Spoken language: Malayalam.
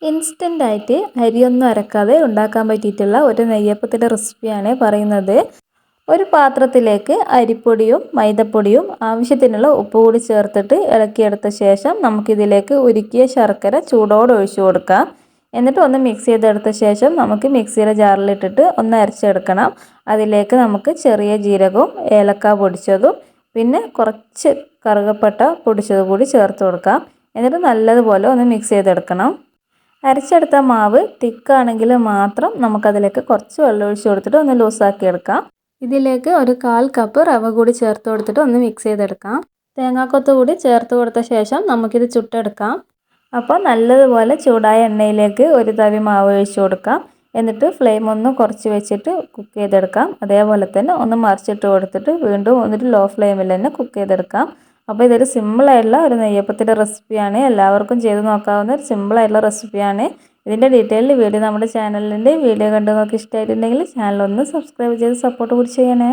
ഇൻസ്റ്റൻ്റ് ആയിട്ട് അരിയൊന്നും അരക്കാതെ ഉണ്ടാക്കാൻ പറ്റിയിട്ടുള്ള ഒരു നെയ്യപ്പത്തിൻ്റെ റെസിപ്പിയാണ് പറയുന്നത്. ഒരു പാത്രത്തിലേക്ക് അരിപ്പൊടിയും മൈദപ്പൊടിയും ആവശ്യത്തിനുള്ള ഉപ്പ് കൂടി ചേർത്തിട്ട് ഇളക്കിയെടുത്ത ശേഷം നമുക്കിതിലേക്ക് ഉരുക്കിയ ശർക്കര ചൂടോടെ ഒഴിച്ചു കൊടുക്കാം. എന്നിട്ട് ഒന്ന് മിക്സ് ചെയ്തെടുത്ത ശേഷം നമുക്ക് മിക്സിയുടെ ജാറിലിട്ടിട്ട് ഒന്ന് അരച്ചെടുക്കണം. അതിലേക്ക് നമുക്ക് ചെറിയ ജീരകവും ഏലക്ക പൊടിച്ചതും പിന്നെ കുറച്ച് കറുകപ്പട്ട പൊടിച്ചതും കൂടി ചേർത്ത് കൊടുക്കാം. എന്നിട്ട് നല്ലതുപോലെ ഒന്ന് മിക്സ് ചെയ്തെടുക്കണം. അരച്ചെടുത്ത മാവ് തിക്കാണെങ്കിൽ മാത്രം നമുക്കതിലേക്ക് കുറച്ച് വെള്ളം ഒഴിച്ച് കൊടുത്തിട്ട് ഒന്ന് ലൂസാക്കി എടുക്കാം. ഇതിലേക്ക് ഒരു 1/4 കപ്പ് റവ കൂടി ചേർത്ത് കൊടുത്തിട്ട് ഒന്ന് മിക്സ് ചെയ്തെടുക്കാം. തേങ്ങാക്കൊത്ത് കൂടി ചേർത്ത് കൊടുത്ത ശേഷം നമുക്കിത് ചുട്ടെടുക്കാം. അപ്പോൾ നല്ലതുപോലെ ചൂടായ എണ്ണയിലേക്ക് ഒരു തവി മാവ് ഒഴിച്ച് കൊടുക്കാം. എന്നിട്ട് ഫ്ലെയിം ഒന്ന് കുറച്ച് വെച്ചിട്ട് കുക്ക് ചെയ്തെടുക്കാം. അതേപോലെ തന്നെ ഒന്ന് മറിച്ചിട്ട് കൊടുത്തിട്ട് വീണ്ടും ഒന്നിട്ട് ലോ ഫ്ലെയിമിൽ തന്നെ കുക്ക് ചെയ്തെടുക്കാം. അപ്പോൾ ഇതൊരു സിമ്പിളായിട്ടുള്ള ഒരു നെയ്യപ്പത്തിൻ്റെ റെസിപ്പിയാണ്. എല്ലാവർക്കും ചെയ്ത് നോക്കാവുന്ന ഒരു സിമ്പിളായിട്ടുള്ള റെസിപ്പിയാണ്. ഇതിൻ്റെ ഡീറ്റെയിൽഡ് വീഡിയോ നമ്മുടെ ചാനലിൻ്റെ വീഡിയോ കണ്ട് നിങ്ങൾക്ക് ഇഷ്ടമായിട്ടുണ്ടെങ്കിൽ ചാനൽ ഒന്ന് സബ്സ്ക്രൈബ് ചെയ്ത് സപ്പോർട്ട് കൂടി ചെയ്യണേ.